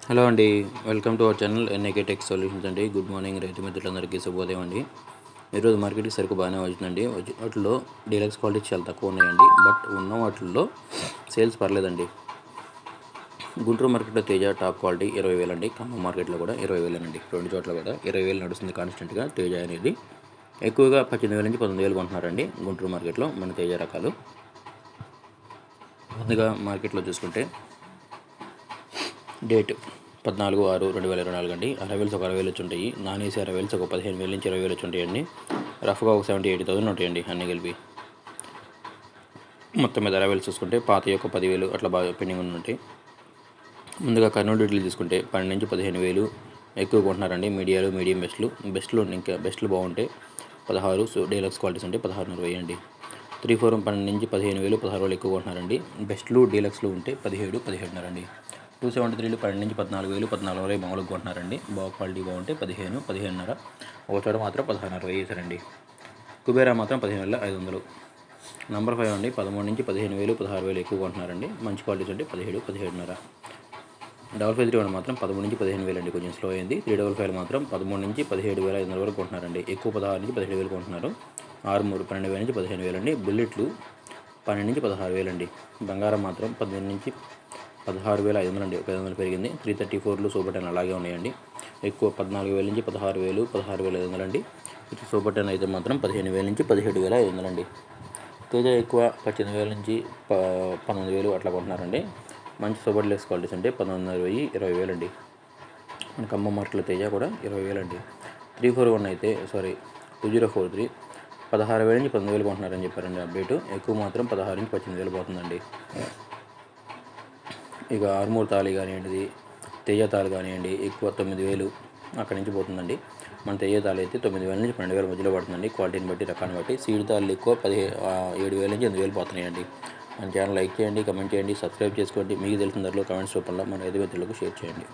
Hello అండి. Welcome to our channel NIK tech solutions అండి. Good morning రైతు మిత్రులందరికీ శుభోదయం అండి. ఈరోజు మార్కెట్కి సరుకు బాగానే వచ్చిందండి. వాటిలో డీలక్స్ క్వాలిటీ చాలా తక్కువ ఉన్నాయండి. బట్ ఉన్న వాటిల్లో సేల్స్ పర్లేదండి. గుంటూరు మార్కెట్లో తేజ టాప్ క్వాలిటీ 20,000 అండి. ఖమ్మం మార్కెట్లో కూడా 20,000 అండి. రెండు చోట్ల కూడా 20,000 నడుస్తుంది కాన్స్టెంట్గా తేజ అనేది. ఎక్కువగా 18,000 నుంచి 19,000 కొంటున్నారండి గుంటూరు మార్కెట్లో మన తేజ రకాలు. ముందుగా మార్కెట్లో చూసుకుంటే డేట్ 14/6/2024 అండి. అరవేల్స్ ఒక 60,000 వచ్చి ఉంటాయి. నాన్ ఏసీ అరవేల్స్ ఒక 15,000 నుంచి 20,000 వచ్చి ఉంటాయండి. రఫ్గా ఒక 70,000-80,000 ఉంటాయండి అన్ని కలిపి. మొత్తం మీద అరవేల్స్ చూసుకుంటే పాతవి ఒక 10,000 అట్లా బాగా పెండింగ్ ఉంటాయి. ముందుగా కర్నూలు డీటెయిల్ తీసుకుంటే 12 నుంచి 15,000 ఎక్కువ కొంటున్నారండి. మీడియం బెస్ట్లు ఇంకా బెస్ట్లు బాగుంటాయి 16. డీలక్స్ క్వాలిటీస్ అంటే 16.5 అండి. 3-4 12 నుంచి 15,000 16,000 ఎక్కువ కొంటున్నారండి. బెస్ట్లు డీలక్స్లు ఉంటే 17 17.5 అండి. 273 12 నుంచి 14,000 14,000 మామూలుగా కొంటున్నారండి. బాగా క్వాలిటీ బాగుంటే 15 15.5. ఒక చోట మాత్రం 16.5 వేసారండి. కుబేరా మాత్రం 15,500. నంబర్ 5 అండి. 13 నుంచి 15,000 16,000 ఎక్కువ కొంటున్నారండి. మంచి క్వాలిటీస్ ఉంటే 17 17.5. 553 మాత్రం 13 నుంచి 15,000 అండి. కొంచెం స్లో అయింది. 355 మాత్రం 13 నుంచి 17,500 వరకు కొంటున్నారండి. ఎక్కువ 16 నుంచి 17,000 కొంటున్నారు. 63 12,000 నుంచి 15,000 అండి. బుల్లెట్లు 12 నుంచి 16,000 అండి. బంగారం మాత్రం 18 నుంచి 16,500 అండి. ఒక 500 పెరిగింది. 334లు సూపర్ 10 అలాగే ఉన్నాయండి. ఎక్కువ 14,000 నుంచి 16,000 16,500 అండి. సూపర్ 10 అయితే మాత్రం 15,000 నుంచి 17,500 అండి. తేజ ఎక్కువ 18,000 నుంచి 19,000 అట్లా కొంటున్నారండి. మంచి సూపర్ డీలక్స్ క్వాలిటీస్ అంటే 19,000 20,000 అండి. మన ఖమ్మం మార్కెట్లో తేజ కూడా 20,000 అండి. 341 అయితే 2043 16,000 నుంచి 19,000 కొంటున్నారని చెప్పారండి అప్డేటు. ఎక్కువ మాత్రం 16 నుంచి 18,000 పోతుందండి. ఇక ఆర్మూర్ తాళి కానివ్వండి, తేజ తాళి కానివ్వండి, ఎక్కువ 9,000 అక్కడి నుంచి పోతుందండి. మన తేజ తాళి అయితే 9,000 నుంచి 12,000 మధ్యలో పడుతుందండి. క్వాలిటీని బట్టి రకాన్ని బట్టి. సీడ్ తాళ్ళు ఎక్కువ 7,000 నుంచి 8,000 పోతున్నాయండి. మన ఛానల్ లైక్ చేయండి, కమెంట్ చేయండి, సబ్స్క్రైబ్ చేసుకోండి. మీకు తెలిసిన ధరలో కమెంట్స్ రూపంలో మన రైతు మిత్రులకు షేర్ చేయండి.